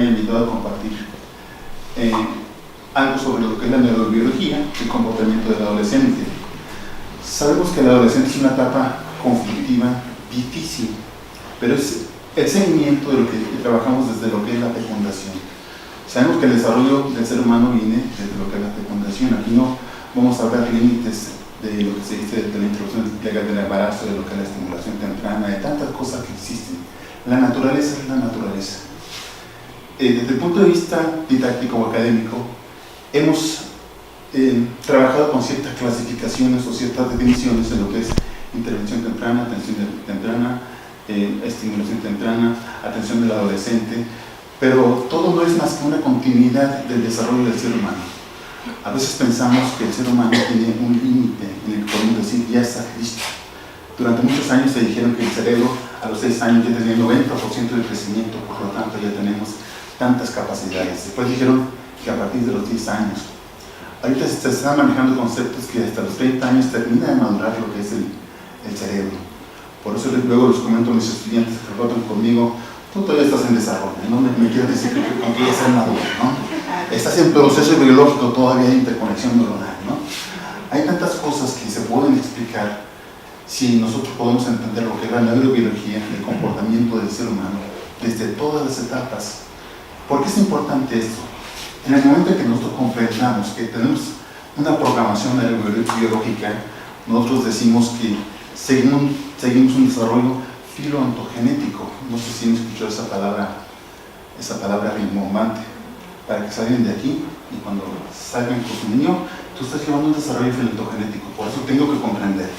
haya invitado a compartir algo sobre lo que es la neurobiología, el comportamiento del adolescente. Sabemos que el adolescente es una etapa conflictiva, difícil, pero es el seguimiento de lo que trabajamos desde lo que es la fecundación. Sabemos que el desarrollo del ser humano viene desde lo que es la fecundación. Aquí no vamos a hablar de límites de lo que se dice de la introducción legal del embarazo, de lo que es la estimulación temprana, de tantas cosas que existen. La naturaleza es la naturaleza. Desde el punto de vista didáctico o académico, hemos trabajado con ciertas clasificaciones o ciertas definiciones de lo que es intervención temprana, atención temprana, estimulación temprana, atención del adolescente, pero todo no es más que una continuidad del desarrollo del ser humano. A veces pensamos que el ser humano tiene un límite en el que podemos decir ya está listo. Durante muchos años se dijeron que el cerebro a los 6 años ya tenía el 90% de crecimiento, por lo tanto ya tenemos tantas capacidades. Después dijeron que a partir de los 10 años. Ahorita se están manejando conceptos que hasta los 30 años termina de madurar lo que es el cerebro. Por eso luego les comento a mis estudiantes que votan conmigo, tú todavía estás en desarrollo, no me quieres decir que ya estás maduro, ¿no? Estás en proceso biológico, todavía hay interconexión neuronal, ¿no? Hay tantas cosas que se pueden explicar si nosotros podemos entender lo que es la neurobiología, el comportamiento del ser humano, desde todas las etapas. ¿Por qué es importante esto? En el momento en que nosotros comprendamos que tenemos una programación neurobiológica, nosotros decimos que seguimos un desarrollo filoontogenético. No sé si han escuchado esa palabra rimbombante. Para que salgan de aquí y cuando salgan con su niño, tú estás llevando un desarrollo filoontogenético. Por eso tengo que comprender.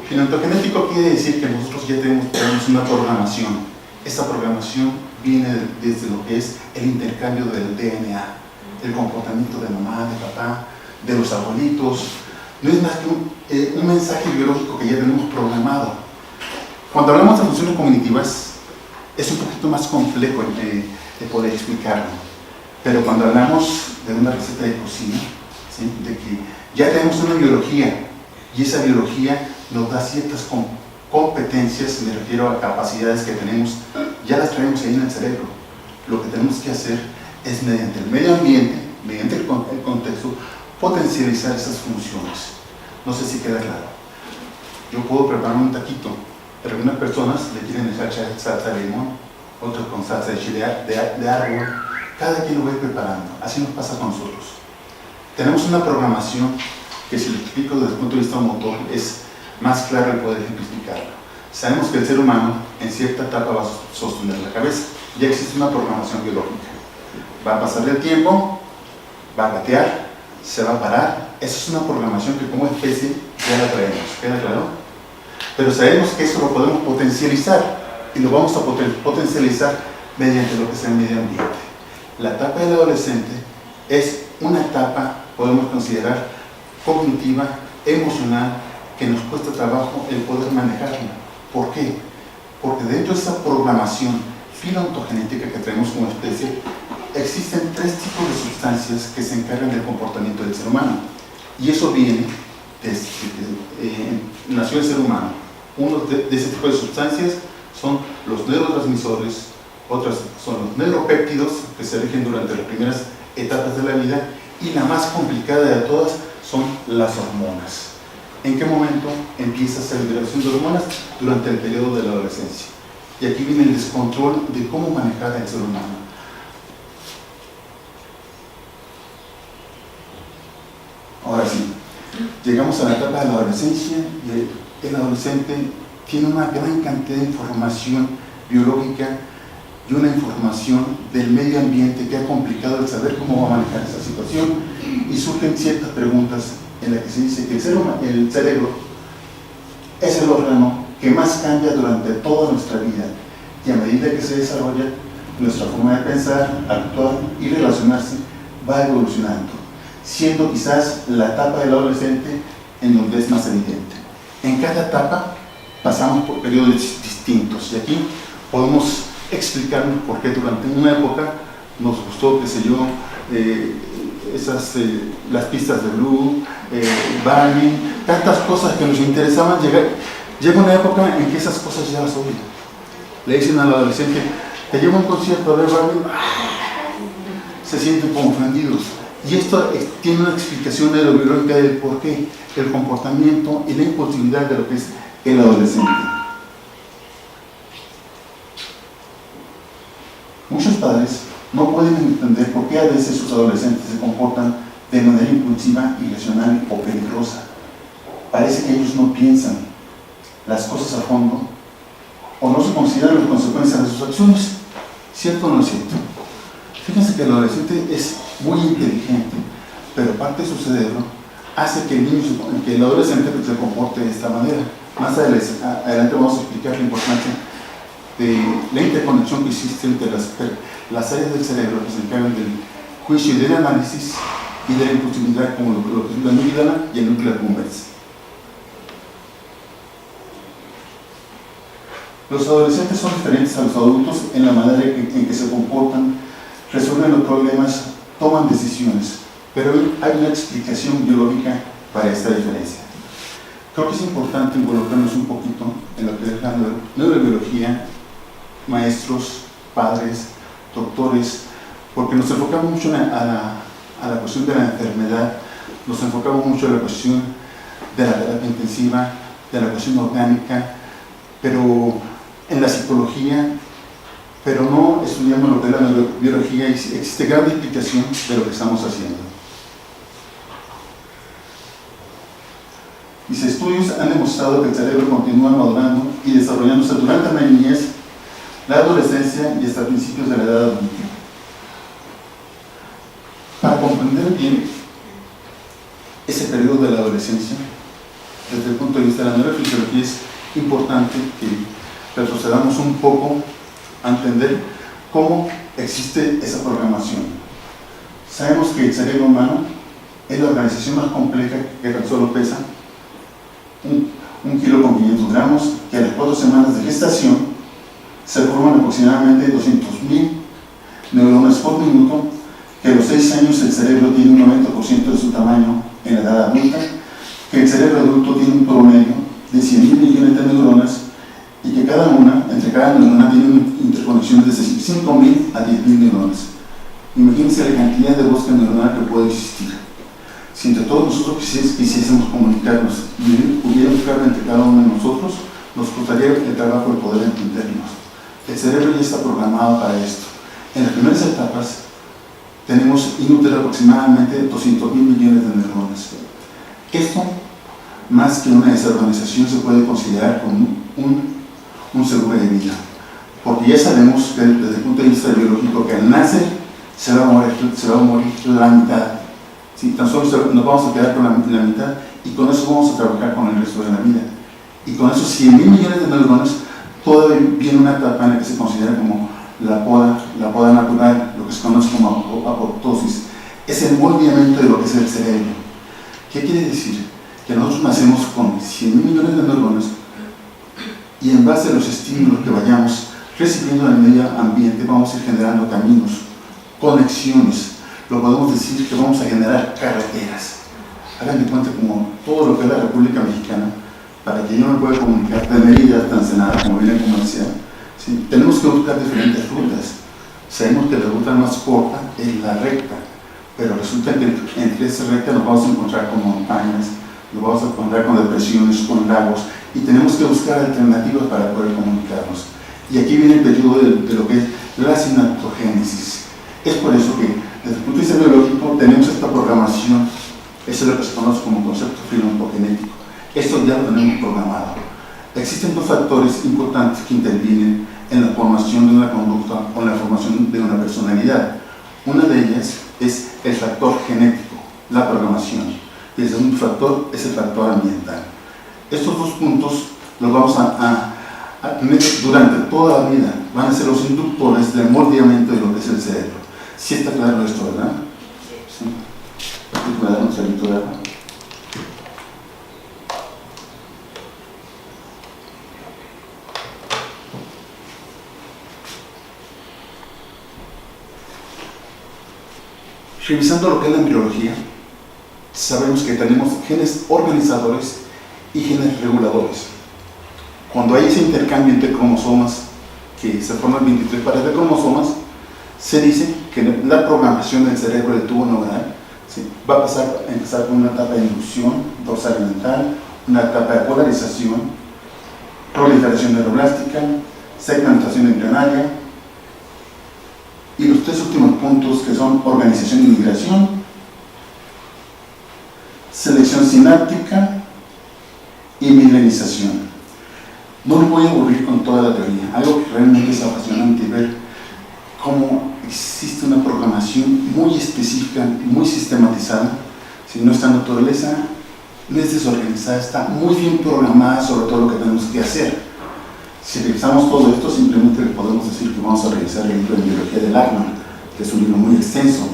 Filoontogenético quiere decir que nosotros ya tenemos una programación. Esta programación viene desde lo que es el intercambio del DNA, el comportamiento de mamá, de papá, de los abuelitos. No es más que un mensaje biológico que ya tenemos programado. Cuando hablamos de funciones cognitivas, es un poquito más complejo de poder explicarlo. Pero cuando hablamos de una receta de cocina, ¿sí?, de que ya tenemos una biología y esa biología nos da ciertas competencias, me refiero a capacidades que tenemos, ya las traemos ahí en el cerebro. Lo que tenemos que hacer es mediante el medio ambiente, mediante el contexto, potencializar esas funciones. No sé si queda claro. Yo puedo preparar un taquito, pero algunas personas le quieren echar salsa de limón, otros con salsa de chile de árbol. Cada quien lo va preparando. Así nos pasa con nosotros. Tenemos una programación que, si lo explico desde el punto de vista motor, es más claro el poder ejemplificarlo. Sabemos que el ser humano en cierta etapa va a sostener la cabeza. Ya existe una programación biológica. Va a pasar el tiempo, va a gatear, se va a parar. Esa es una programación que como especie ya la traemos. ¿Queda claro? Pero sabemos que eso lo podemos potencializar y lo vamos a potencializar mediante lo que sea el medio ambiente. La etapa del adolescente es una etapa, podemos considerar, cognitiva, emocional, que nos cuesta trabajo el poder manejarla. ¿Por qué? Porque dentro de esa programación filoontogenética que tenemos como especie, existen 3 tipos de sustancias que se encargan del comportamiento del ser humano. Y eso viene desde que nació el ser humano. Uno de ese tipo de sustancias son los neurotransmisores, otras son los neuropéptidos, que se rigen durante las primeras etapas de la vida, y la más complicada de todas son las hormonas. ¿En qué momento empieza esa liberación de hormonas? Durante el periodo de la adolescencia. Y aquí viene el descontrol de cómo manejar al ser humano. Ahora sí, llegamos a la etapa de la adolescencia y el adolescente tiene una gran cantidad de información biológica y una información del medio ambiente que ha complicado el saber cómo va a manejar esa situación, y surgen ciertas preguntas en las que se dice que el cerebro es el órgano que más cambia durante toda nuestra vida, y a medida que se desarrolla, nuestra forma de pensar, actuar y relacionarse va evolucionando, siendo quizás la etapa del adolescente en donde es más evidente. En cada etapa pasamos por periodos distintos, y aquí podemos explicarnos por qué durante una época nos gustó, qué sé yo, las pistas de Blue, Barney, tantas cosas que nos interesaban. Llega una época en que esas cosas ya las olvidan. Le dicen al adolescente, Te llevo a un concierto a ver Barbie, se sienten confundidos. Y esto tiene una explicación neurobiológica del por qué, el comportamiento y la impulsividad de lo que es el adolescente. Muchos padres no pueden entender por qué a veces sus adolescentes se comportan de manera impulsiva, irracional o peligrosa. Parece que ellos no piensan las cosas a fondo o no se consideran las consecuencias de sus acciones. ¿Cierto o no es cierto? Fíjense que el adolescente es muy inteligente, pero parte de su cerebro hace que el adolescente se comporte de esta manera. Más adelante vamos a explicar la importancia de la interconexión que existe entre las áreas del cerebro que se encargan del juicio y del análisis y de la impulsividad, como lo que es la amígdala y el núcleo accumbens. Los adolescentes son diferentes a los adultos en la manera en que se comportan, resuelven los problemas, toman decisiones, pero hay una explicación biológica para esta diferencia. Creo que es importante involucrarnos un poquito en lo que es la neurobiología, maestros, padres, doctores, porque nos enfocamos mucho a la cuestión de la enfermedad, nos enfocamos mucho en la cuestión de la terapia intensiva, de la cuestión orgánica, pero en la psicología, pero no estudiamos lo que es la neurobiología y existe gran explicación de lo que estamos haciendo. Mis estudios han demostrado que el cerebro continúa madurando y desarrollándose durante la niñez, la adolescencia y hasta principios de la edad adulta. Para comprender bien ese periodo de la adolescencia, desde el punto de vista de la neurofisiología, es importante que retrocedamos un poco a entender cómo existe esa programación. Sabemos que el cerebro humano es la organización más compleja que tan solo pesa 1 kilo con 500 gramos, que a las 4 semanas de gestación se forman aproximadamente 200.000 neuronas por minuto, que a los 6 años el cerebro tiene un 90% de su tamaño en la edad adulta, que el cerebro adulto tiene un promedio de 100.000 millones de neuronas y que entre cada neurona tiene una interconexión de 5.000 a 10.000 neuronas. Imagínense la cantidad de bosque neuronal que puede existir. Si entre todos nosotros quisiésemos comunicarnos y pudiéramos buscar entre cada uno de nosotros, nos costaría el trabajo de poder entendernos. El cerebro ya está programado para esto. En las primeras etapas tenemos inútero aproximadamente 200.000 millones de neuronas. Esto, más que una desorganización, se puede considerar como un seguro de vida, porque ya sabemos que desde el punto de vista biológico que al nacer se va a morir la mitad. ¿Sí? Tan solo nos vamos a quedar con la mitad y con eso vamos a trabajar con el resto de la vida. Y con esos 100.000 millones de neuronas todavía viene una etapa en la que se considera como la poda natural, lo que se conoce como apoptosis. Es el moldeamiento de lo que es el cerebro. ¿Qué quiere decir? Que nosotros nacemos con 100.000 millones de neuronas y en base a los estímulos que vayamos recibiendo en el medio ambiente vamos a ir generando caminos, conexiones. Lo podemos decir que vamos a generar carreteras. Hagan de cuenta como todo lo que es la República Mexicana, para que yo me pueda comunicar de Mérida hasta Ensenada, como viene comercial, ¿sí? Tenemos que buscar diferentes rutas. Sabemos que la ruta más corta es la recta, pero resulta que entre esa recta nos vamos a encontrar con montañas, nos vamos a encontrar con depresiones, con lagos, y tenemos que buscar alternativas para poder comunicarnos. Y aquí viene el periodo de lo que es la sinaptogénesis. Es por eso que, desde el punto de vista biológico, tenemos esta programación. Eso es lo que se conoce como concepto filogenético. Esto ya lo tenemos programado. Existen 2 factores importantes que intervienen en la formación de una conducta o en la formación de una personalidad. Una de ellas es el factor genético, la programación. Y el segundo factor es el factor ambiental. Estos 2 puntos los vamos a tener durante toda la vida. Van a ser los inductores del moldeamiento de lo que es el cerebro. ¿Sí está claro esto, verdad? Sí. ¿Puede dar un salito de agua? Revisando lo que es la embriología, sabemos que tenemos genes organizadores y genes reguladores. Cuando hay ese intercambio entre cromosomas, que se forman 23 pares de cromosomas, se dice que la programación del cerebro del tubo neural, ¿sí?, va a empezar con una etapa de inducción dorsal y ventral, una etapa de polarización, proliferación neuroblástica, segmentación embrionaria, y los 3 últimos puntos, que son organización y migración, selección sináptica y milenización. No me voy a aburrir con toda la teoría. Algo que realmente es apasionante ver cómo existe una programación muy específica, muy sistematizada. Si nuestra naturaleza no es desorganizada, está muy bien programada sobre todo lo que tenemos que hacer. Si revisamos todo esto, simplemente le podemos decir que vamos a revisar el libro de biología de Lachman, que es un libro muy extenso.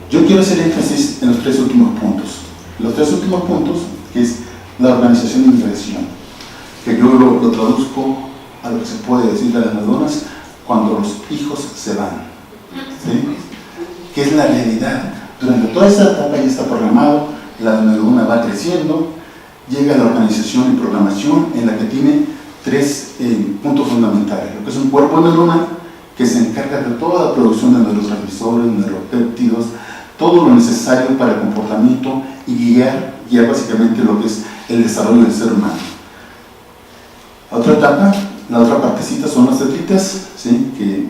Yo quiero hacer énfasis en los 3 últimos puntos. Los 3 últimos puntos, que es la organización y migración, que yo lo traduzco a lo que se puede decir de las neuronas cuando los hijos se van, ¿sí?, que es la realidad. Durante toda esta etapa ya está programado, la neurona va creciendo, llega a la organización y programación, en la que tiene 3 puntos fundamentales: lo que es un cuerpo neuronal, que se encarga de toda la producción de neurotransmisores, neuropéptidos, todo lo necesario para el comportamiento y guiar básicamente lo que es el desarrollo del ser humano. Otra etapa, la otra partecita, son las dendritas, ¿sí?, que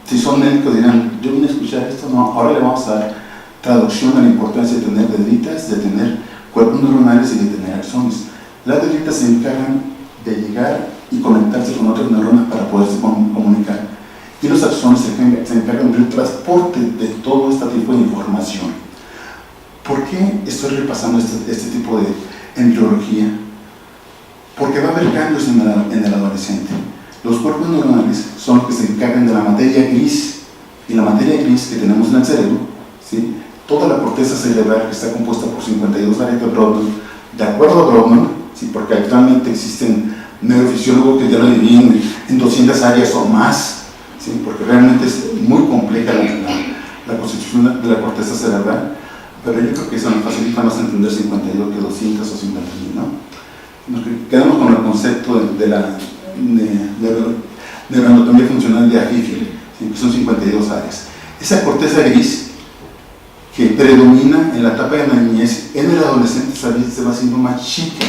si son médicos dirán, yo vine a escuchar esto. No, ahora le vamos a dar traducción a la importancia de tener dendritas, de tener cuerpos neuronales y de tener axones. Las dendritas se encargan de llegar y conectarse con otras neuronas para poderse comunicar, y los axones se encargan del transporte de todo este tipo de información. ¿Por qué estoy repasando este tipo de embriología? Porque va a haber cambios en el adolescente. Los cuerpos neuronales son los que se encargan de la materia gris, y la materia gris que tenemos en el cerebro, ¿sí?, toda la corteza cerebral, que está compuesta por 52 áreas de Brodmann, de acuerdo a Brodmann, ¿sí?, porque actualmente existen neurofisiólogos que ya lo dividen en 200 áreas o más, ¿sí?, porque realmente es muy compleja la constitución de la corteza cerebral, pero yo creo que eso nos facilita más entender 52 que 200 o 50.000, ¿no? Nos quedamos con el concepto de la neuroanatomía funcional de Agifil, ¿sí?, que son 52 áreas. Esa corteza gris que predomina en la etapa de la niñez, en el adolescente se va haciendo más chica,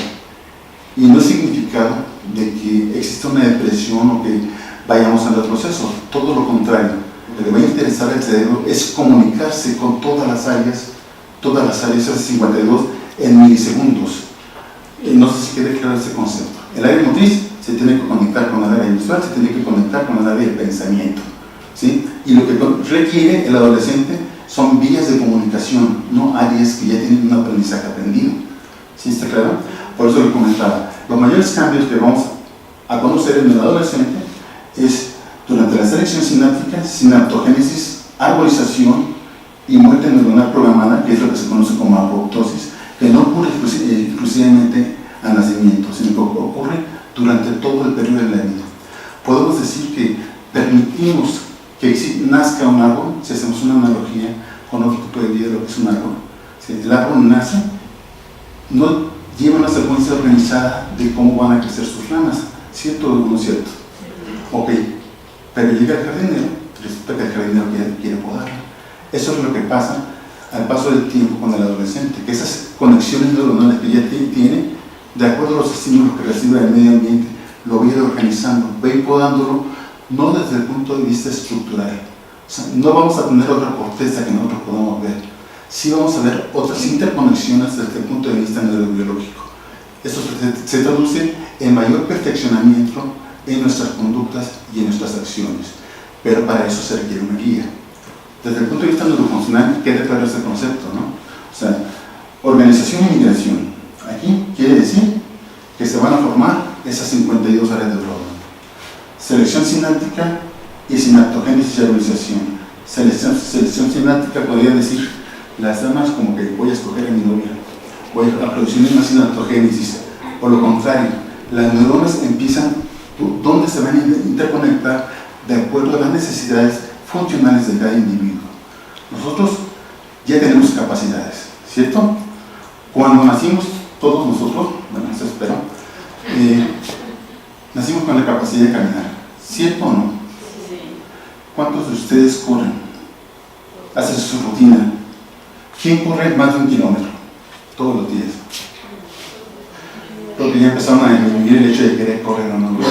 y no es significado de que exista una depresión o que vayamos al proceso, todo lo contrario. Lo que va a interesar al cerebro es comunicarse con todas las áreas, esas 52, en milisegundos. No sé si quede claro ese concepto. El área motriz se tiene que conectar con el área visual, se tiene que conectar con el área del pensamiento, ¿sí?, y lo que requiere el adolescente son vías de comunicación, no áreas que ya tienen un aprendizaje aprendido. ¿Sí está claro? Por eso lo comentaba. Los mayores cambios que vamos a conocer en el adolescente es durante la selección sináptica, sinaptogénesis, arborización y muerte neuronal programada, que es lo que se conoce como apoptosis, que no ocurre exclusivamente al nacimiento, sino que ocurre durante todo el periodo de la vida. Podemos decir que permitimos que nazca un árbol, si hacemos una analogía con otro tipo de vida de lo que es un árbol. ¿Sí? El árbol nace, no lleva una secuencia organizada de cómo van a crecer sus ramas, ¿cierto o no cierto? Ok, pero llega el jardinero, resulta que el jardinero quiere podarla. Eso es lo que pasa al paso del tiempo con el adolescente, que esas conexiones neuronales que ya tiene, de acuerdo a los estímulos que recibe del medio ambiente, lo va a ir organizando, va a ir podándolo, no desde el punto de vista estructural. O sea, no vamos a tener otra corteza que nosotros podamos ver. Sí vamos a ver otras interconexiones desde el punto de vista neurobiológico. Eso se traduce en mayor perfeccionamiento en nuestras conductas y en nuestras acciones. Pero para eso se requiere una guía. Desde el punto de vista neurofuncional, queda claro ese concepto, ¿no? O sea, organización y migración. Aquí quiere decir que se van a formar esas 52 áreas de Brodmann. Selección sináptica y sinaptogénesis y arborización. Selección sináptica podría decir las damas como que voy a escoger a mi novia, voy a producir una sinaptogénesis, o lo contrario, las neuronas empiezan, ¿dónde se van a interconectar? De acuerdo a las necesidades funcionales de cada individuo. Nosotros ya tenemos capacidades, ¿cierto? Cuando nacimos, todos nosotros, bueno, eso espero, nacimos con la capacidad de caminar, ¿cierto o no? ¿Cuántos de ustedes corren? Hacen su rutina. ¿Quién corre más de 1 kilómetro? Todos los días. Porque ya empezaron a disminuir el hecho de querer correr o no. Yo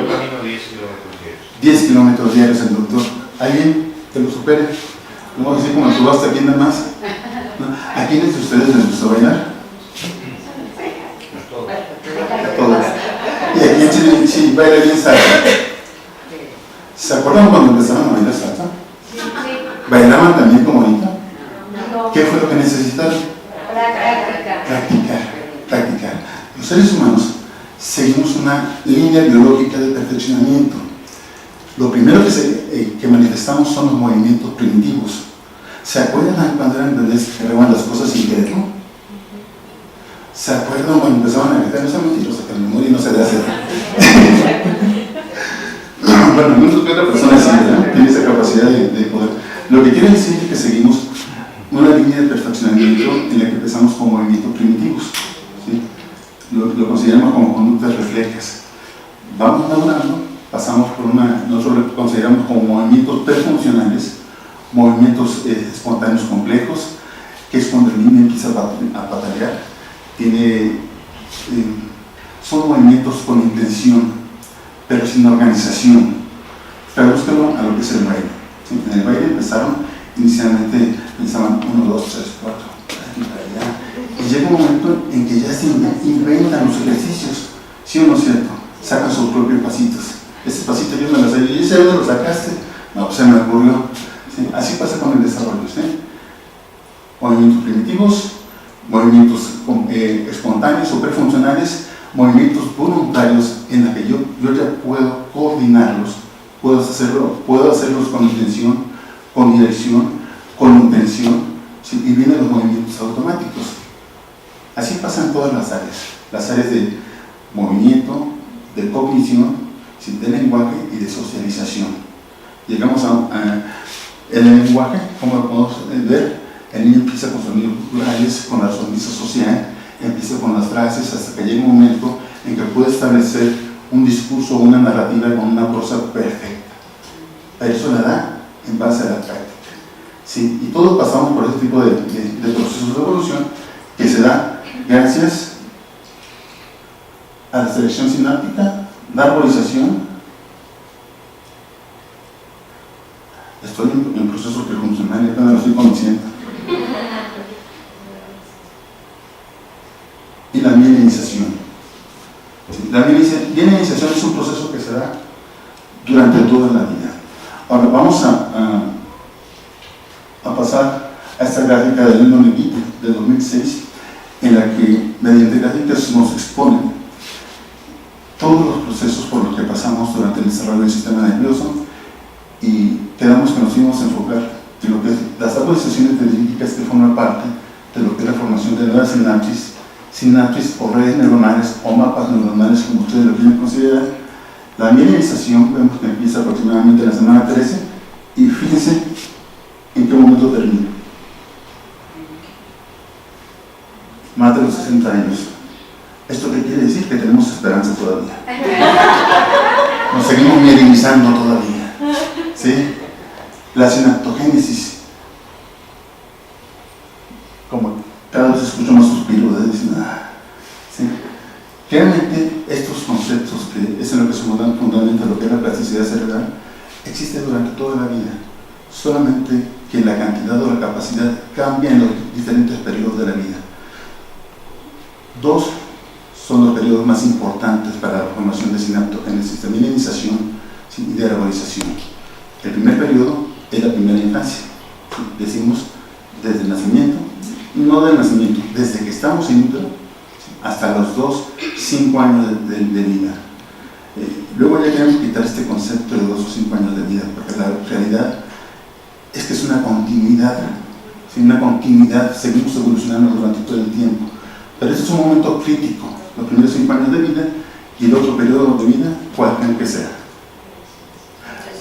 camino 10 kilómetros diarios. 10 kilómetros diarios el doctor. ¿Alguien que lo supere? ¿No? Así como tú vas, ¿quién da más? ¿No? ¿A quiénes de ustedes les gusta bailar? A todos. ¿Y a quién sí baila bien salsa? ¿Se acuerdan cuando empezaron a bailar salsa? ¿Bailaban también como ahorita? ¿Qué fue lo que necesitaron? Practicar. Los seres humanos seguimos una línea biológica de perfeccionamiento. Lo primero que manifestamos son los movimientos primitivos. ¿Se acuerdan cuando eran bebés que agarraban las cosas sin quererlo? ¿Se acuerdan cuando empezaban a gritar? No sean mentirosos, que el memoria no se debe hacer. Bueno, no que otra persona sí, ¿verdad? Tiene esa capacidad de poder. Lo que quiere decir es que seguimos una línea de perfeccionamiento en la que empezamos con movimientos primitivos. ¿Sí? Lo consideramos como conductas reflejas. Vamos madurando, pasamos por nosotros lo consideramos como movimientos perfuncionales, movimientos espontáneos complejos, que es cuando el niño empieza a patalear. Son movimientos con intención, pero sin organización. Tradúzcalo a lo que es el baile. ¿Sí? En el baile inicialmente pensaban 1, 2, 3, 4, aquí para allá. Y llega un momento en que ya se inventan los ejercicios, ¿sí o no es cierto? Sacan sus propios pasitos. Ese pasito yo me lo sé, ¿y ese dónde lo sacaste? No, pues se me ocurrió. ¿Sí? Así pasa con el desarrollo. ¿Sí? Movimientos primitivos, movimientos espontáneos o prefuncionales, movimientos voluntarios en los que yo ya puedo coordinarlos, puedo hacerlos con intención, con dirección, con intención, ¿sí? Y vienen los movimientos automáticos. Así pasan todas las áreas de movimiento, de cognición, ¿sí? De lenguaje y de socialización. Llegamos en el lenguaje, como lo podemos ver, el niño empieza con sonidos plurales, con la sonrisa social, empieza con las frases hasta que llega un momento en que puede establecer un discurso o una narrativa con una prosa perfecta. Pero eso la da en base a la práctica. ¿Sí? Y todos pasamos por este tipo de procesos de evolución que se da gracias a la selección sináptica, la arborización. Estoy en proceso prefuncional y apenas lo estoy conociendo. Y la mielinización. ¿Sí? La mielinización es un proceso que se da durante toda la vida. Ahora vamos a pasar a esta gráfica de Lennon y Beatty de 2006, en la que mediante gráficas nos exponen todos los procesos por los que pasamos durante el desarrollo del sistema nervioso, y quedamos que nos íbamos a enfocar en lo que es las arborizaciones dendríticas, que forman parte de lo que es la formación de nuevas sinapsis o redes neuronales o mapas neuronales, como ustedes lo quieren considerar. La mielinización vemos que empieza aproximadamente en la semana 13, y fíjense en qué momento termina. Más de los 60 años. ¿Esto qué quiere decir? Que tenemos esperanza todavía. Nos seguimos mielinizando todavía. ¿Sí? La sinaptogénesis. Como cada vez escucho más suspiros, dicen, ¿sí? Realmente estos conceptos, que es en lo que se fundamenta lo que es la plasticidad cerebral, existen durante toda la vida, solamente que la cantidad o la capacidad cambia en los diferentes periodos de la vida. 2 son los periodos más importantes para la formación de sinaptogénesis, de mielinización, ¿sí? Y de arborización. El primer periodo es la primera infancia, ¿sí? Decimos desde el nacimiento, no del nacimiento, desde que estamos en útero, ¿sí? Hasta los 5 años de vida. Luego ya queremos quitar este concepto de 2 o 5 años de vida, porque la realidad es que es una continuidad, ¿sí? Una continuidad, seguimos evolucionando durante todo el tiempo, pero este es un momento crítico, los primeros 5 años de vida, y el otro periodo de vida, ¿cuál creen que sea?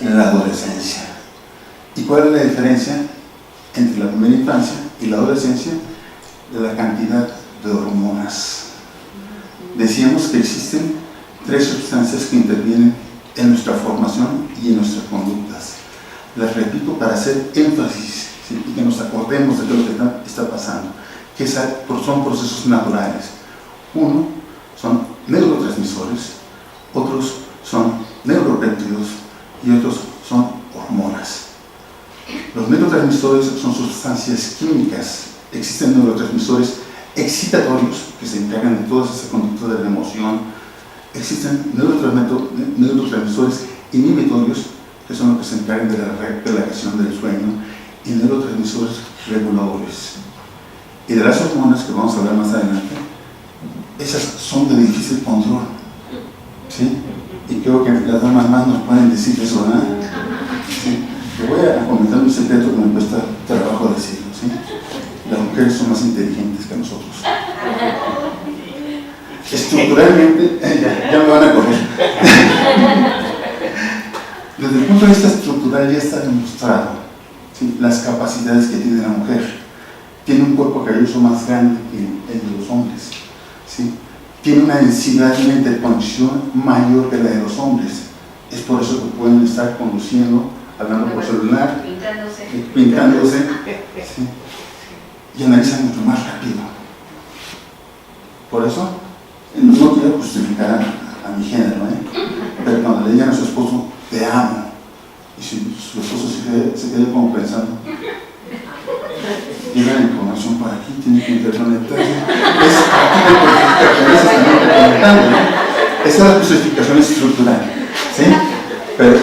La adolescencia. ¿Y cuál es la diferencia entre la primera infancia y la adolescencia? De la cantidad de hormonas. Decíamos que existen 3 sustancias que intervienen en nuestra formación y en nuestras conductas. Las repito para hacer énfasis, ¿sí? Y que nos acordemos de lo que está pasando, que son procesos naturales. Uno son neurotransmisores, otros son neuropéptidos y otros son hormonas. Los neurotransmisores son sustancias químicas. Existen neurotransmisores excitatorios que se encargan de todas esas conductas de la emoción. Existen neurotransmisores inhibitorios que son los que se encargan de la relajación del sueño, y neurotransmisores reguladores. Y de las hormonas, que vamos a hablar más adelante, esas son de difícil control, ¿sí? Y creo que las damas más nos pueden decir eso, ¿verdad? ¿Sí? Te voy a comentar un secreto que me cuesta trabajo decirlo, ¿sí? Las mujeres son más inteligentes que nosotros. Estructuralmente, ya me van a correr. Desde el punto de vista estructural ya está demostrado, ¿sí? Las capacidades que tiene la mujer. Tiene un cuerpo calloso más grande que el de los hombres, ¿sí? Tiene una densidad y una interconexión mayor que la de los hombres. Es por eso que pueden estar conduciendo, hablando por celular, pintándose, ¿sí? Y analizan mucho más rápido. Por eso, no quiero justificar a mi género, pero cuando le digan a su esposo, te amo, y si su esposo se queda como pensando, llega la información por aquí, tiene que interconectarse, es aquí la interconectando, ¿no? Esa es la justificación estructural, ¿sí? Pero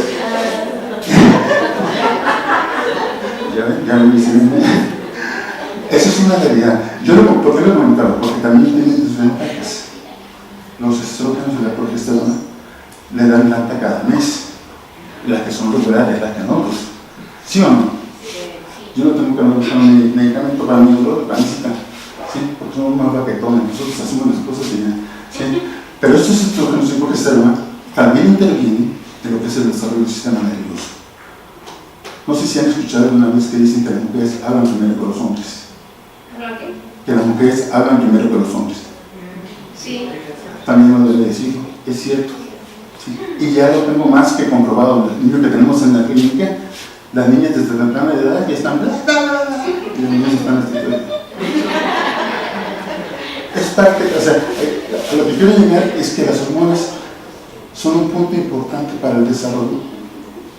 ya lo hice bien. Eso es una realidad. ¿Por qué lo comentaba? Porque también tiene desventajas. Los estrógenos y la progesterona le dan lata cada mes. Las que son regulares, las que no, pues, ¿sí o no? Yo no tengo que usar un medicamento para mi dolor de pancita, ¿sí? Porque somos más baquetones, nosotros hacemos las cosas y ya, ¿sí? Pero estos estrógenos y progesterona también intervienen en lo que es el desarrollo del sistema nervioso. No sé si han escuchado alguna vez que dicen que las mujeres hablan primero que los hombres. Que las mujeres hablan primero que los hombres. Sí. También lo debe decir, es cierto. ¿Sí? Y ya lo tengo más que comprobado. Los niños que tenemos en la clínica, las niñas desde temprana edad ya están y los niños están es parte, o sea, a lo que quiero llegar es que las hormonas son un punto importante para el desarrollo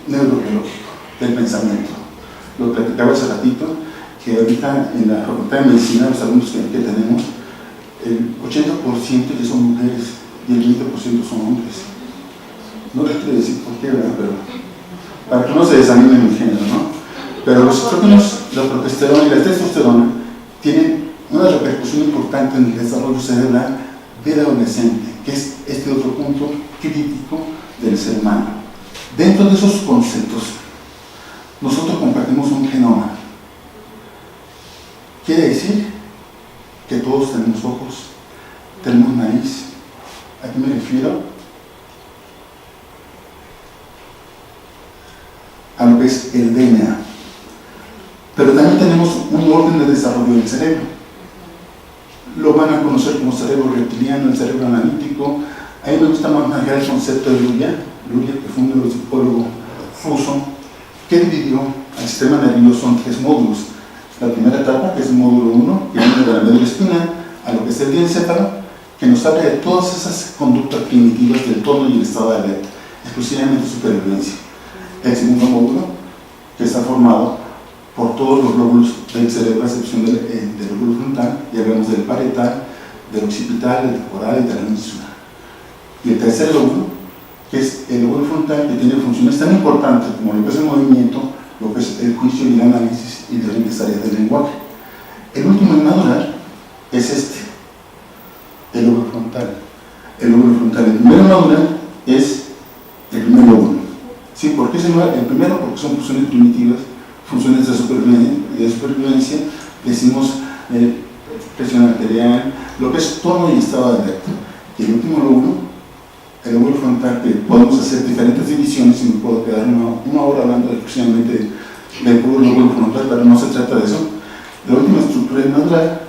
neurobiológico del pensamiento. Lo platicaba hace ratito, que ahorita en la Facultad de Medicina, los alumnos que tenemos, el 80% ya son mujeres y el 20% son hombres. No les quiero decir por qué, ¿verdad? Pero para que no se desanimen el género, ¿no? Pero los estrógenos, la progesterona y la testosterona tienen una repercusión importante en el desarrollo cerebral del adolescente, que es este otro punto crítico del ser humano. Dentro de esos conceptos, nosotros compartimos un genoma. Quiere decir que todos tenemos ojos, tenemos nariz. ¿A qué me refiero? A lo que es el DNA. Pero también tenemos un orden de desarrollo del cerebro. Lo van a conocer como cerebro reptiliano, el cerebro analítico. A mí me gusta más manejar el concepto de Luria, que fue un neuropsicólogo ruso, que dividió al sistema nervioso en 3 módulos. La primera etapa, que es el módulo 1, que viene de la médula espinal, a lo que es el diencéfalo, que nos habla de todas esas conductas primitivas del tono y el estado de alerta, exclusivamente supervivencia. El segundo módulo, que está formado por todos los lóbulos del cerebro, a excepción del lóbulo frontal, y hablamos del parietal, del occipital, del temporal y de la menisura. Y el tercer lóbulo, que es el lóbulo frontal, que tiene funciones tan importantes como lo que es el movimiento, lo que es el juicio y el análisis y diferentes áreas del lenguaje. El último en madurar es este, el lóbulo frontal. El primero en madurar es el primer lóbulo. ¿Sí? ¿Por qué se llama el primero? Porque son funciones primitivas, funciones de supervivencia, decimos presión arterial, lo que es tono y estado de alerta. Y el último lóbulo, el lóbulo frontal, que podemos hacer diferentes divisiones, y me puedo quedar una hora hablando exclusivamente del puro lóbulo frontal, pero no se trata de eso. La última estructura es madurar,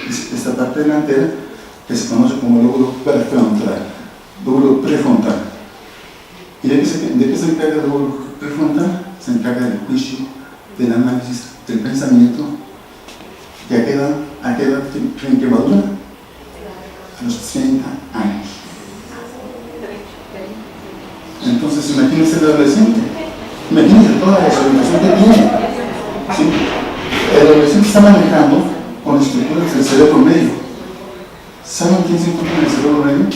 es esta parte delantera, que se conoce como lóbulo prefrontal. ¿Y de qué se encarga el lóbulo prefrontal? se encarga del juicio, del análisis, del pensamiento. ¿Y a qué edad creen que madura? A los 30 años. Entonces, imagínense el adolescente. Imagínense toda la desorientación que tiene. ¿Sí? El adolescente está manejando con estructuras del cerebro medio. ¿Saben quién se encuentra en el cerebro medio?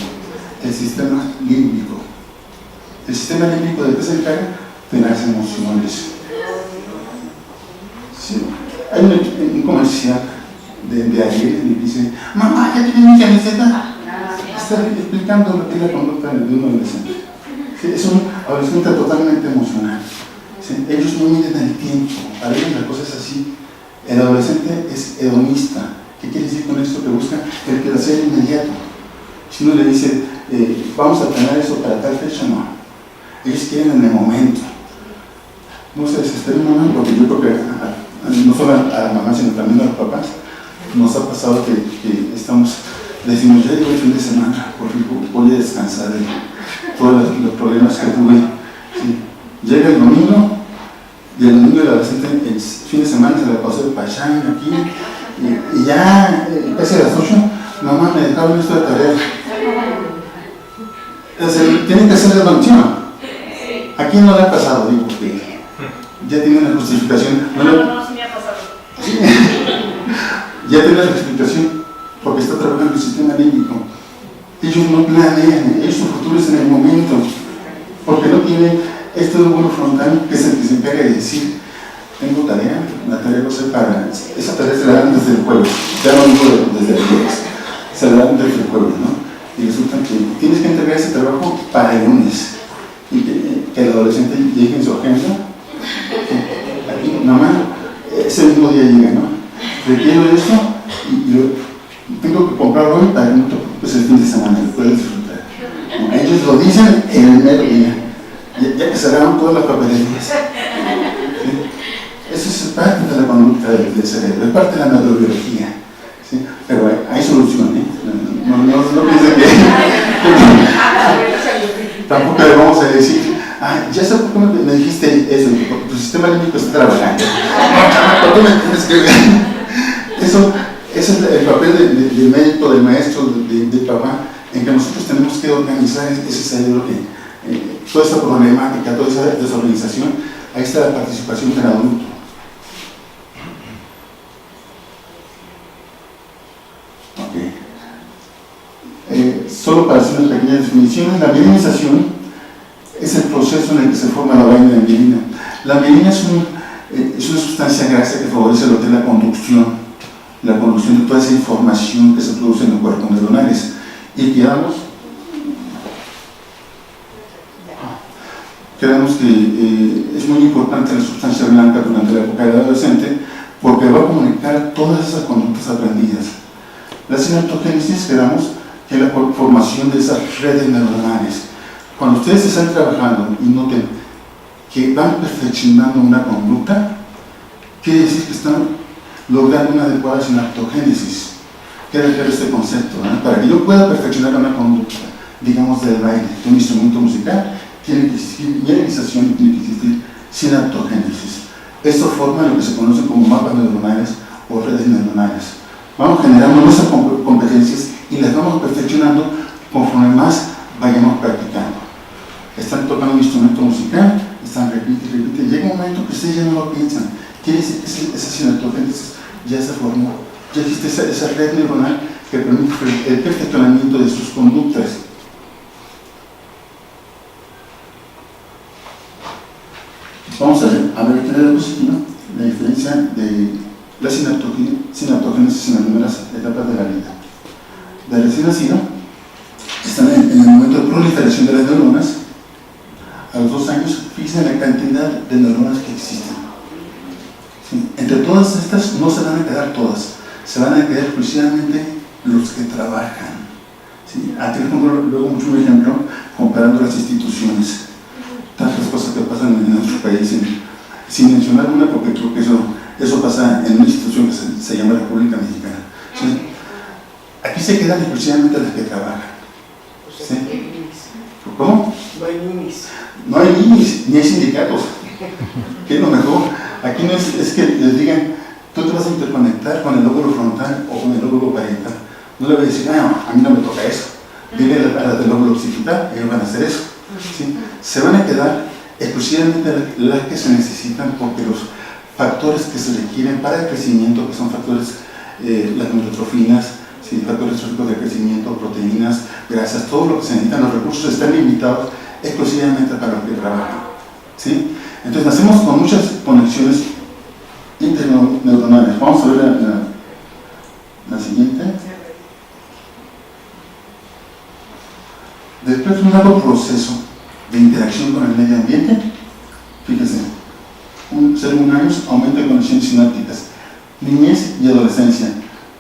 El sistema límbico. El sistema límbico de qué se encarga de las emociones. ¿Sí? Hay un comercial de Ariel que dice: mamá, ya tiene mi camiseta. Está explicando lo que es la conducta de un adolescente. ¿Sí? Es un adolescente totalmente emocional. ¿Sí? Ellos no miden el tiempo. A veces la cosa es así. El adolescente es hedonista. ¿Qué quiere decir con esto? Que busca el placer inmediato. Si uno le dice, vamos a tener eso para tal fecha, no. Ellos quieren en el momento. No se desesperen, mamá, porque yo creo que no solo a la mamá, sino también a los papás, nos ha pasado que decimos, ya llegó el fin de semana, por fin voy a descansar de todos los problemas que tuve. ¿Sí? Llega el domingo, y el domingo el adolescente, el fin de semana se la pasó de pachán aquí, y ya casi a las 8, mamá, me dejaron esto de tarea. Tienen que hacer la evaluación. ¿A quién no le ha pasado? Digo, que ya tiene una justificación. No, sí me ha pasado. Sí. Ya tiene una justificación, porque está trabajando el sistema límbico. Ellos no planean, ellos su futuro es en el momento, porque no tienen este lóbulo frontal que es el que se encarga de decir, tengo tarea, la tarea no sé para, esa tarea se la dan desde el jueves, ya no digo desde el jueves, se la dan desde el jueves, ¿no? Y resulta que tienes que entregar ese trabajo para el lunes, y que el adolescente llegue en su agenda, aquí, mamá, ese mismo día llega, ¿no? Requiero esto y yo tengo que comprarlo hoy para que no te preocupes el fin de semana, lo puedes disfrutar. ¿No? Ellos lo dicen en el mero día, ya que cerraron todas las papelerías. ¿Sí? Eso es parte de la conducta del cerebro, es parte de la neurobiología. ¿Sí? Pero hay solución, ¿eh? No piensen que tampoco le vamos a decir, ya sé por qué me dijiste eso, porque tu sistema límbico está trabajando. ¿Por qué me tienes que ver? Eso es el papel del médico, del maestro, del papá, en que nosotros tenemos que organizar ese cerebro, toda esa problemática, toda esa desorganización. Ahí está la participación del adulto. Solo para hacer una pequeña definición, la mielinización es el proceso en el que se forma la vaina de mielina. La mielina es una sustancia grasa que favorece lo que es la conducción de toda esa información que se produce en los cuerpos neuronales. Y quedamos que es muy importante la sustancia blanca durante la época del adolescente, porque va a comunicar todas esas conductas aprendidas. La sinaptogénesis, quedamos que es la formación de esas redes neuronales. Cuando ustedes están trabajando y noten que van perfeccionando una conducta, quiere decir que están logrando una adecuada sinaptogénesis. Quiero dejar este concepto, ¿no? Para que yo pueda perfeccionar una conducta, digamos del baile, de un instrumento musical, tiene que existir mielinización y tiene que existir sinaptogénesis. Esto forma lo que se conoce como mapas neuronales o redes neuronales. Vamos generando nuestras competencias y las vamos perfeccionando conforme más vayamos practicando. Están tocando un instrumento musical, están repite, llega un momento que ustedes ya no lo piensan. Quiere decir que esa sinaptogénesis ya se formó, ya existe esa red neuronal que permite el perfeccionamiento de sus conductas. Vamos a ver qué es la positiva, la diferencia de la sinaptogénesis en las primeras etapas de la vida. De recién nacido, están en el momento de proliferación de las neuronas. A los 2 años, fíjense la cantidad de neuronas que existen. ¿Sí? Entre todas estas no se van a quedar todas, se van a quedar exclusivamente los que trabajan. ¿Sí? Aquí les pongo luego mucho un ejemplo comparando las instituciones, tantas cosas que pasan en nuestro país, sin mencionar una, porque creo que eso pasa en una institución que se llama República Mexicana. ¿Sí? Aquí se quedan exclusivamente las que trabajan. ¿Sí? ¿Cómo? No hay ninis. No hay ninis, ni hay sindicatos. ¿Qué es lo mejor? Aquí no es que les digan, tú te vas a interconectar con el lóbulo frontal o con el lóbulo parietal. No le voy a decir, no, a mí no me toca eso. Dile a las del lóbulo occipital, ellos van a hacer eso. ¿Sí? Se van a quedar exclusivamente las que se necesitan, porque los factores que se requieren para el crecimiento, que son factores, las neurotrofinas, ¿sí? Factores tróficos de crecimiento, proteínas, grasas, todo lo que se necesitan, los recursos están limitados exclusivamente para lo que trabajan. ¿Sí? Entonces nacemos con muchas conexiones interneuronales. Vamos a ver la siguiente. Después de un largo proceso de interacción con el medio ambiente, fíjense, según años, aumento de conexiones sinápticas, niñez y adolescencia,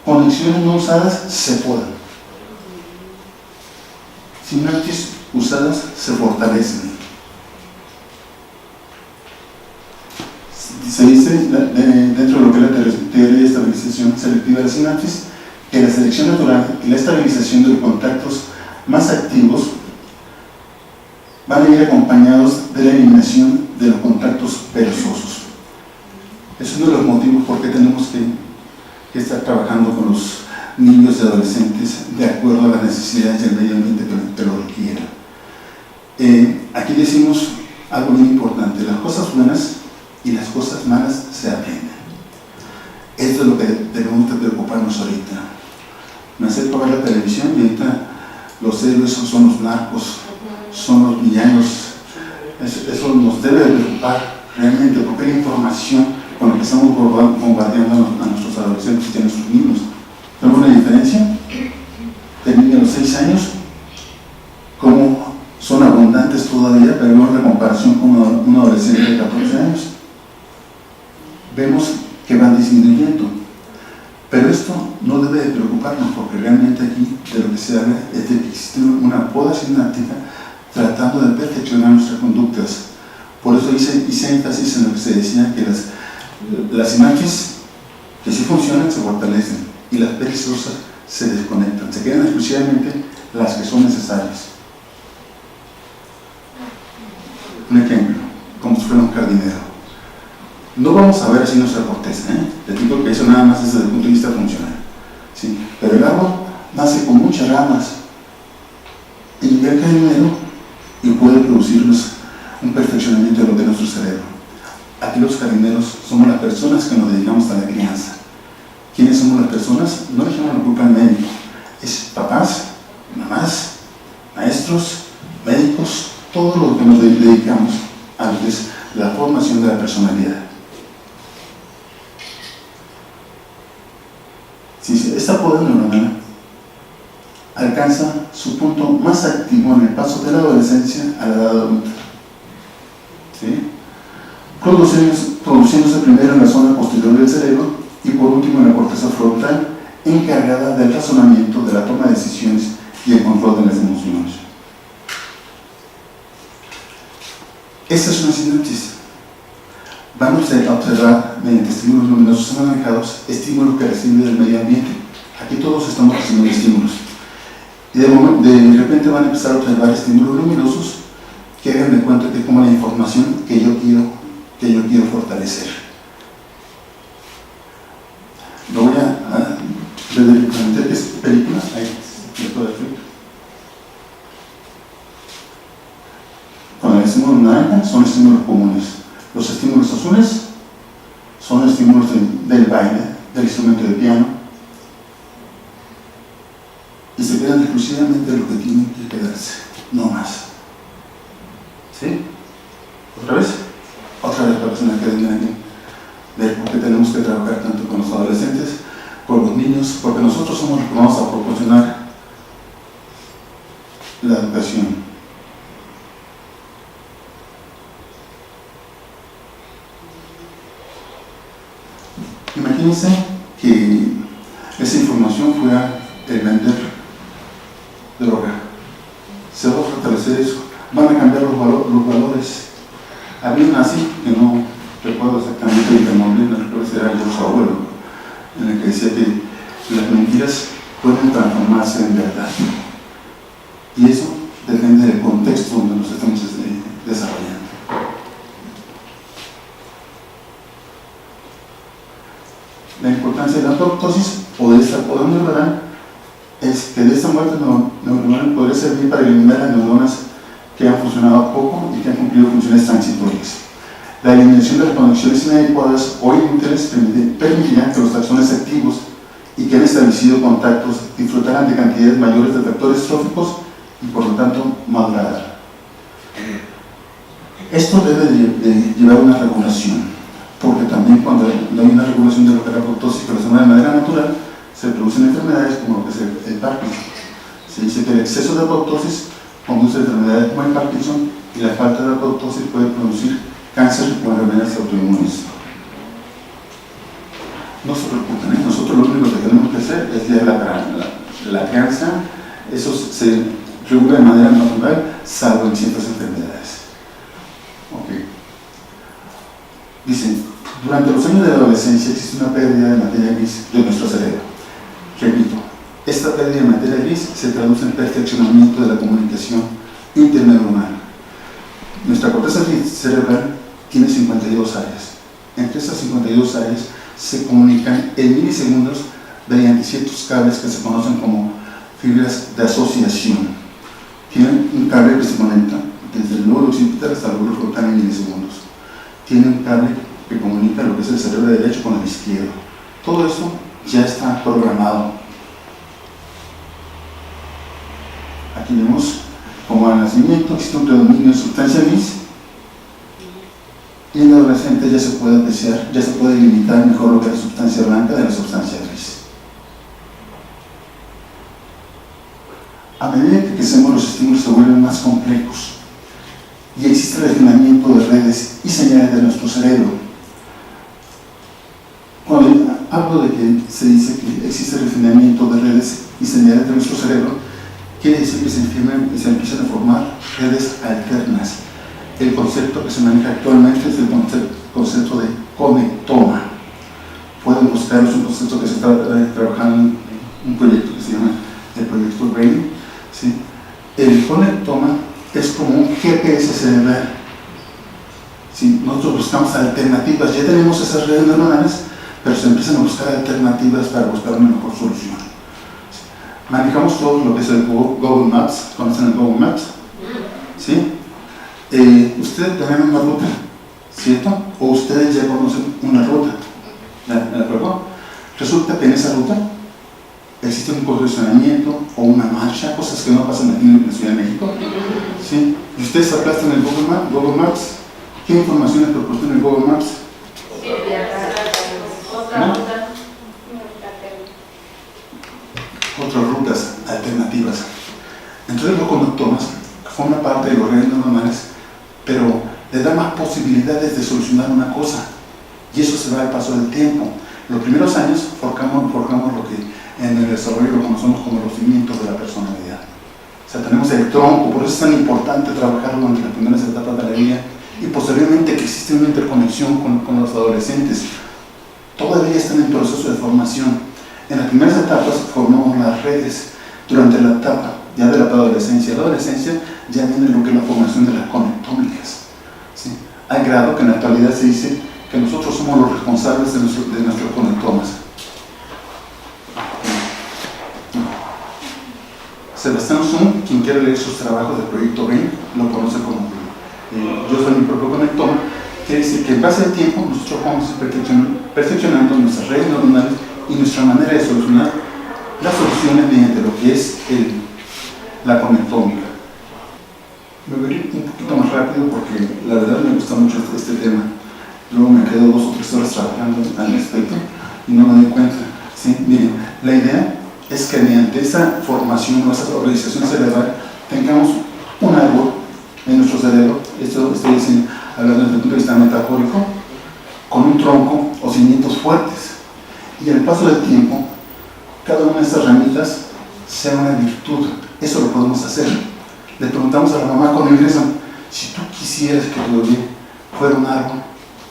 conexiones no usadas se podan, sinapsis usadas se fortalecen. Se dice dentro de lo que es la teoría de estabilización selectiva de la sinapsis, que la selección natural y la estabilización de los contactos más activos van a ir acompañados de la eliminación de los contactos perezosos. Es uno de los motivos por qué tenemos que estar trabajando con los niños y adolescentes de acuerdo a las necesidades del medio ambiente que lo requiera. Aquí decimos algo muy importante: las cosas buenas y las cosas malas se aprenden. Esto es lo que debemos de preocuparnos ahorita. Me acerco a ver la televisión y ahorita los héroes son los narcos, son los villanos. Eso nos debe de preocupar realmente, porque la información con la que estamos bombardeando a nuestros adolescentes y a nuestros niños. ¿Tenemos una diferencia? De niños a los 6 años, como son abundantes todavía, pero vemos la comparación con un adolescente de 14 años. Vemos que van disminuyendo. Pero esto no debe de preocuparnos, porque realmente aquí de lo que se habla es de que existe una poda sináptica tratando de perfeccionar nuestras conductas. Por eso hice énfasis en lo que se decía, que las sinapsis que sí funcionan se fortalecen y las perezosas se desconectan, se quedan exclusivamente las que son necesarias. Un ejemplo, como si fuera un jardinero. No vamos a ver así nuestra corteza, les digo que eso nada más es desde el punto de vista funcional, ¿sí? Pero el árbol nace con muchas ramas y llega el jardinero y puede producirnos un perfeccionamiento de lo de nuestro cerebro. Aquí los jardineros somos las personas que nos dedicamos a la crianza. ¿Quiénes somos las personas? No dejamos la culpa al médico, es papás, mamás, maestros, médicos, todo lo que nos dedicamos a lo que es la formación de la personalidad. Si esta poda neuronal alcanza su punto más activo en el paso de la adolescencia a la edad adulta, ¿sí? Produciéndose primero en la zona posterior del cerebro y por último en la corteza frontal, encargada del razonamiento, de la toma de decisiones y el control de las emociones. Esta es una sinapsis. Vamos a observar mediante estímulos luminosos anaranjados estímulos que reciben del medio ambiente. Aquí todos estamos recibiendo estímulos. Y de repente van a empezar a observar estímulos luminosos que hagan de cuenta que es como la información que yo quiero fortalecer. Lo voy a ver directamente. ¿Qué película? Ahí, después del filtro. Con el estímulo naranja son estímulos comunes. Los estímulos azules son estímulos del baile, del instrumento de piano, y se quedan exclusivamente de lo que tienen que quedarse, no más. ¿Sí? ¿Otra vez? Otra vez para personas que vengan aquí. Ver por qué tenemos que trabajar tanto con los adolescentes, con los niños, porque nosotros somos los que vamos a proporcionar la educación. Imagínense que esa información fuera el vender droga. Se va a fortalecer eso. Van a cambiar los valores. Había una así, que no recuerdo exactamente el nombre, no recuerdo si era George Orwell, en el que decía que las mentiras pueden transformarse en verdad. Y eso depende del contexto donde nos estamos desarrollando. sustancia de la apoptosis, podemos lograr de esta muerte neuronal podría servir para eliminar las neuronas que han funcionado poco y que han cumplido funciones transitorias. La eliminación de las conexiones inadecuadas o inútiles permitirá que los taxones activos y que han establecido contactos disfrutaran de cantidades mayores de factores tróficos y por lo tanto madurarán. Esto debe de llevar una regulación, porque también cuando hay una regulación de lo que la apoptosis que lo de manera natural, se producen enfermedades como lo que es el Parkinson. Se dice que el exceso de apoptosis conduce a enfermedades como el Parkinson y la falta de apoptosis puede producir cáncer o enfermedades autoinmunes. No se preocupen, nosotros lo único que tenemos que hacer es ya la crianza, eso se regula de manera natural, salvo en ciertas enfermedades. Okay. Dicen, durante los años de la adolescencia existe una pérdida de materia gris de nuestro cerebro. Repito, esta pérdida de materia gris se traduce en perfeccionamiento de la comunicación interneuronal. Nuestra corteza cerebral tiene 52 áreas. Entre estas 52 áreas se comunican en milisegundos mediante ciertos cables que se conocen como fibras de asociación. Tienen un cable que se conecta desde el lóbulo occipital hasta el lóbulo frontal en milisegundos. Tiene un cable que comunica lo que es el cerebro derecho con el izquierdo. Todo esto ya está programado. Aquí vemos como al nacimiento existe un predominio de sustancia gris y en el adolescente ya se puede apreciar, ya se puede delimitar mejor lo que es la sustancia blanca de la sustancia gris. A medida que crecemos, los estímulos se vuelven más complejos y existe el refinamiento de redes y señales de nuestro cerebro. Cuando hablo de que se dice que existe el refinamiento de redes y señales de nuestro cerebro, quiere decir que se empiezan a formar redes alternas. El concepto que se maneja actualmente es el concepto de conectoma. Pueden buscar, es un concepto que se está trabajando en un proyecto que se llama el proyecto BRAIN. ¿Sí? El conectoma es como un GPS cerebral. ¿Sí? Nosotros buscamos alternativas, ya tenemos esas redes neuronales, pero se empiezan a buscar alternativas para buscar una mejor solución. ¿Sí? Manejamos todo lo que es el Google Maps, ¿conocen el Google Maps? ¿Sí? Ustedes tienen una ruta, ¿cierto? O ustedes ya conocen una ruta, ¿de acuerdo? Resulta que en esa ruta existe un congestionamiento o una marcha, cosas que no pasan aquí en la Ciudad de México. ¿Sí? Y ustedes aplastan el Google Maps, ¿qué información les proporciona el Google Maps? ¿No? Otras rutas alternativas. Entonces los conectomas forman parte de los redes neuronales, pero le da más posibilidades de solucionar una cosa, y eso se va al paso del tiempo. Los primeros años forjamos lo que en el desarrollo lo conocemos como los cimientos de la personalidad. O sea, tenemos el tronco, por eso es tan importante trabajar durante las primeras etapas de la vida, y posteriormente que existe una interconexión con los adolescentes. Todavía están en proceso de formación. En las primeras etapas formamos las redes. Durante la etapa ya de la adolescencia, ya viene lo que es la formación de las conectómicas. ¿Sí? Al grado que en la actualidad se dice que nosotros somos los responsables de nuestros conectomas. Sebastián Zum, quien quiere leer sus trabajos del proyecto BRAIN, lo conoce como yo soy mi propio conectoma. Quiere decir que en base al tiempo nosotros vamos perfeccionando nuestras redes neuronales y nuestra manera de solucionar las soluciones mediante lo que es la conectómica. Me voy a ir un poquito más rápido porque la verdad me gusta mucho este tema. Luego me quedo 2 o 3 horas trabajando al respecto y no me doy cuenta. ¿Sí? Miren, la idea es que mediante esa formación o esa organización cerebral tengamos un árbol en nuestro cerebro, esto estoy hablando desde el punto de vista metafórico, con un tronco o cimientos fuertes, y al paso del tiempo cada una de estas ramitas sea una virtud. Eso lo podemos hacer. Le preguntamos a la mamá cuando ingresan, si tú quisieras que tu bebé fuera un árbol,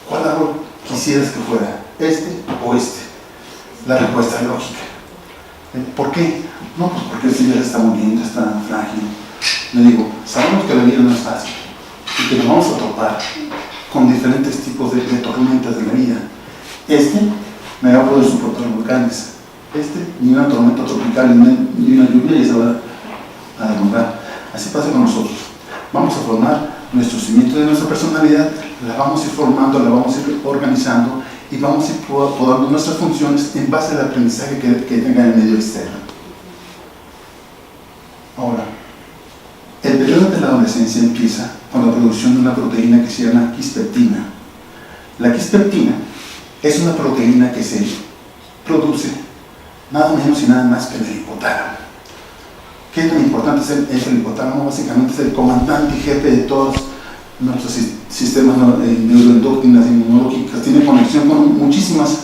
¿cuál árbol quisieras que fuera? ¿Este o este? La respuesta es lógica. ¿Por qué? No, pues porque el ya está muriendo, está frágil. Le digo, sabemos que la vida no es fácil y que nos vamos a topar con diferentes tipos de tormentas de la vida. Este no va a poder soportar volcanes. Ni una tormenta tropical, ni una lluvia, y se va a derrumbar. Así pasa con nosotros. Vamos a formar nuestro cimiento de nuestra personalidad, la vamos a ir formando, la vamos a ir organizando y vamos a ir podando nuestras funciones en base al aprendizaje que tenga en el medio externo. Ahora, el periodo de la adolescencia empieza con la producción de una proteína que se llama quispeptina. La quispeptina es una proteína que se produce nada menos y nada más que en el hipotálamo. ¿Qué tan importante es el hipotálamo? Básicamente es el comandante y jefe de todos nuestros sistemas neuroendocrinas, inmunológicas. Tiene conexión con muchísimas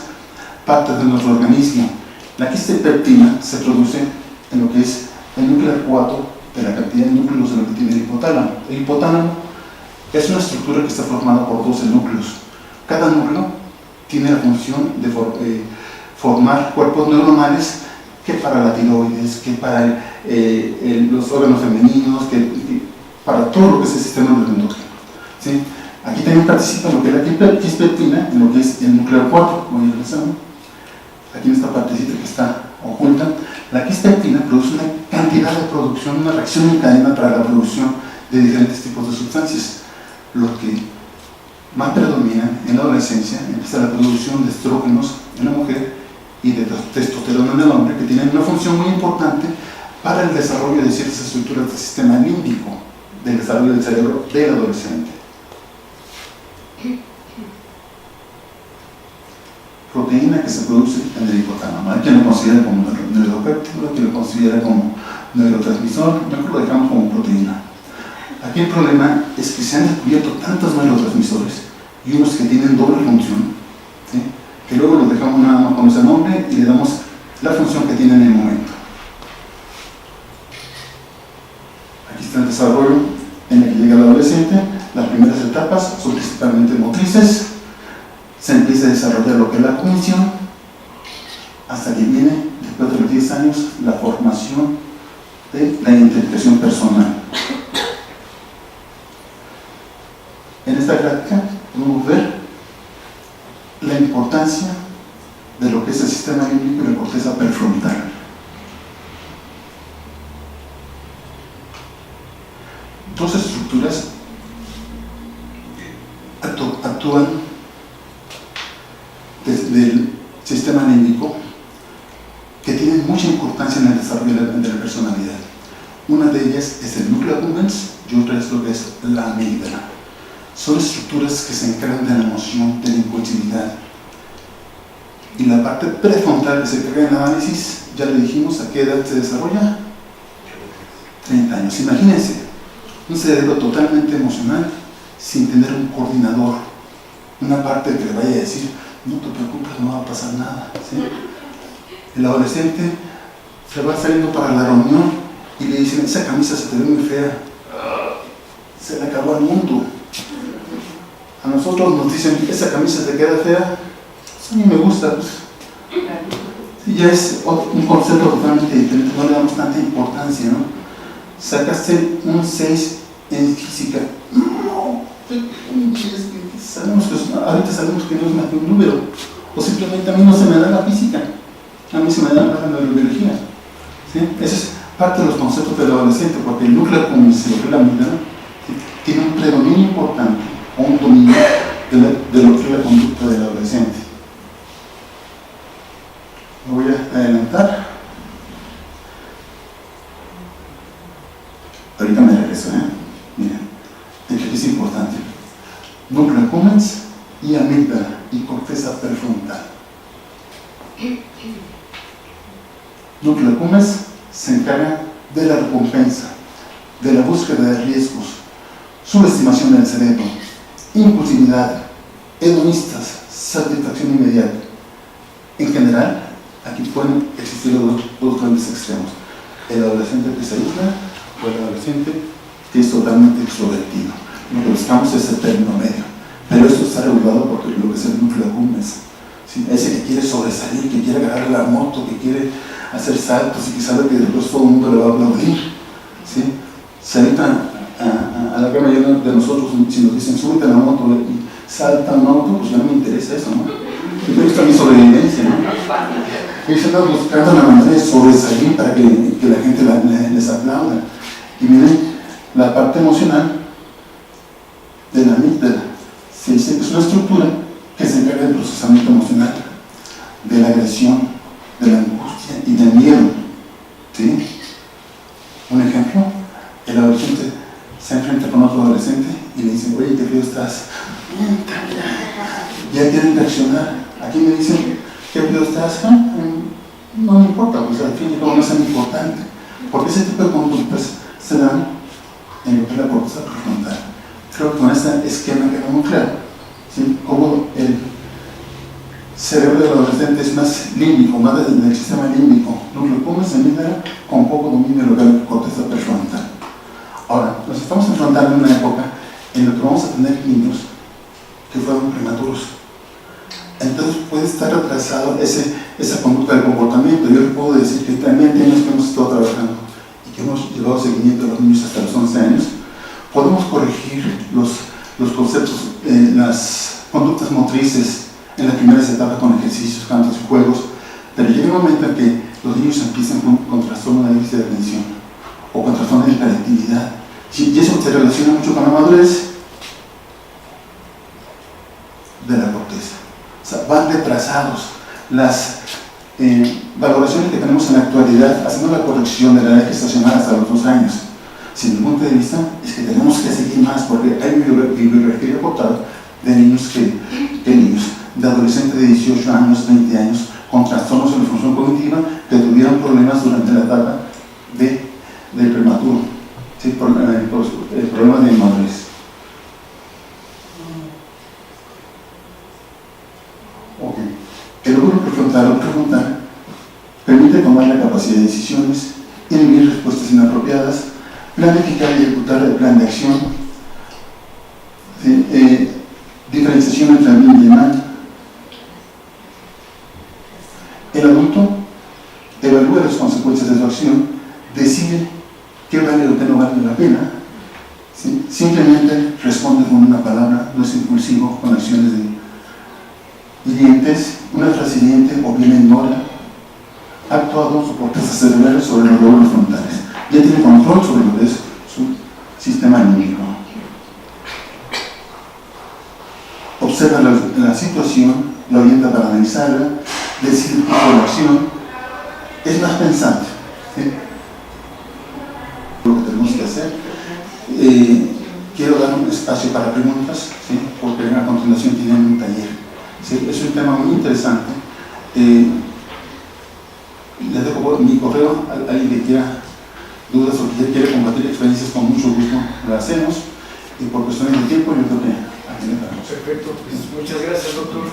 partes de nuestro organismo. La quispeptina se produce en lo que es el núcleo 4 de la cantidad de núcleos de lo que tiene el hipotálamo. El hipotálamo es una estructura que está formada por 12 núcleos. Cada núcleo tiene la función de formar cuerpos neuronales que para la tiroides, que para los órganos femeninos, que para todo lo que es el sistema neuroendocrino. ¿Sí? Aquí también participa lo que es la quispeptina, en lo que es el núcleo 4, como ya les llamo. Aquí en esta partecita que está oculta, la quispeptina produce una cantidad de producción, una reacción en cadena para la producción de diferentes tipos de sustancias. Lo que más predomina en la adolescencia es la producción de estrógenos en la mujer y de testosterona en el hombre, que tienen una función muy importante para el desarrollo de ciertas estructuras del sistema límbico, del desarrollo del cerebro del adolescente. Proteína que se produce en el hipotálamo. Hay quien lo considera como neuropéptido, hay quien lo considera como neurotransmisor, nosotros lo dejamos como proteína. Aquí el problema es que se han descubierto tantos neurotransmisores y unos que tienen doble función, ¿sí?, que luego los dejamos nada más con ese nombre y le damos la función que tienen en el momento. Aquí está el desarrollo en el que llega el adolescente. Las primeras etapas son principalmente motrices. Se empieza a desarrollar lo que es la cognición, hasta que viene, después de los 10 años, la formación de la identificación personal. En esta gráfica podemos ver la importancia de lo que es el sistema límbico y la corteza prefrontal. Dos estructuras actúan desde el sistema límbico que tienen mucha importancia en el desarrollo de la personalidad. Una de ellas es el núcleo accumbens y otra es lo que es la amígdala. Son estructuras que se encargan de la emoción, de la impulsividad. Y la parte prefrontal que se encarga del análisis, ya le dijimos a qué edad se desarrolla. 30 años. Imagínense, un cerebro totalmente emocional sin tener un coordinador, una parte que le vaya a decir, no te preocupes, no va a pasar nada, ¿sí? El adolescente se va saliendo para la reunión y le dicen, esa camisa se te ve muy fea, se le acabó el mundo. A nosotros nos dicen, esa camisa te queda fea, a mí me gusta, pues. Sí, ya es un concepto totalmente diferente, no le damos tanta importancia, ¿no? Sacaste un 6 en física, no, ahorita sabemos que no es más que un número, o simplemente a mí no se me da la física, a mí se me da la neurobiología, ¿sí? Ese es parte de los conceptos del adolescente, porque el núcleo, como se lo ve la mirada, ¿sí?, tiene un predominio importante o un dominio de lo que es la conducta del adolescente. Me voy a adelantar. Ahorita me regreso, miren, el que es importante. Núcleo accumbens y amígdala y corteza prefrontal. Núcleo accumbens se encarga de la recompensa, de la búsqueda de riesgos, subestimación del cerebro, impulsividad, hedonistas, satisfacción inmediata. En general, aquí pueden existir dos grandes extremos: el adolescente que se aísla o el adolescente que es totalmente extrovertido. Lo que buscamos es el término medio, pero esto está regulado por lo que es el núcleo accumbens, ¿sí? Ese que quiere sobresalir, que quiere agarrar la moto, que quiere hacer saltos y que sabe que después todo el mundo le va a aplaudir, ¿sí? Se avienta a la gran mayoría de nosotros, si nos dicen súbete a la moto y salta un auto, pues ya no me interesa eso, ¿no? Entonces también sobrevivencia, ¿no? Ellos andan buscando la manera de sobresalir para que la gente les aplauda. Y miren, la parte emocional de la amígdala se dice que es una estructura que se encarga del procesamiento emocional, de la agresión, de la angustia y del miedo. ¿Sí? Un ejemplo, el adolescente se enfrenta con otro adolescente y le dice, oye, qué frío estás. Ya quieren reaccionar. Aquí me dicen, qué frío estás. No me importa, pues al fin y al cabo no es tan importante. Porque ese tipo de conductas se dan en lo que es la corteza prefrontal. Creo que con este esquema queda muy claro, ¿sí? Cómo el cerebro del adolescente es más límbico, más del sistema límbico. Núcleo accumbens, amígdala, con poco dominio local, corteza prefrontal. Ahora, nos estamos enfrentando en una época en la que vamos a tener niños que fueron prematuros. Entonces puede estar retrasado esa conducta del comportamiento. Yo les puedo decir que también años que hemos estado trabajando y que hemos llevado seguimiento a los niños hasta los 11 años, podemos corregir los conceptos, las conductas motrices en las primeras etapas con ejercicios, cantos y juegos, pero llega un momento en que los niños empiezan con trastorno de déficit de atención o con trastorno de hiperactividad. Y eso se relaciona mucho con la madurez de la corteza. O sea, van retrasados. Las valoraciones que tenemos en la actualidad, hacemos la corrección de la edad gestacional hasta los 2 años. Sin mi punto de vista, es que tenemos que seguir más, porque hay bibliografía reportada de niños de adolescentes de 18 años, 20 años, con trastornos en la función cognitiva, que tuvieron problemas durante la etapa del prematuro, ¿sí? El problema de inmadurez. Okay. El lóbulo prefrontal permite tomar la capacidad de decisiones, inhibir respuestas inapropiadas, planificar y ejecutar el plan de acción, ¿sí? Diferenciación entre el bien y el mal. El adulto evalúa las consecuencias de su acción, decide qué vale o qué no vale la pena, ¿sí? Simplemente responde con una palabra, no es impulsivo, con acciones hirientes, una frase hiriente o bien ignora, ha actuado su corteza cerebral sobre los lóbulos frontales, ya tiene control sobre lo que es su sistema límbico. Observa la situación, la orienta para analizarla, decide el tipo de acción, es más pensante, ¿sí? Lo que tenemos que hacer. Quiero dar un espacio para preguntas, ¿sí? Porque a continuación tienen un taller, ¿sí? Es un tema muy interesante. Les dejo mi correo a alguien que quiera dudas o que quiere compartir experiencias, con mucho gusto lo hacemos, y por cuestiones de tiempo yo creo que aquí le damos. Perfecto, pues muchas gracias, doctor.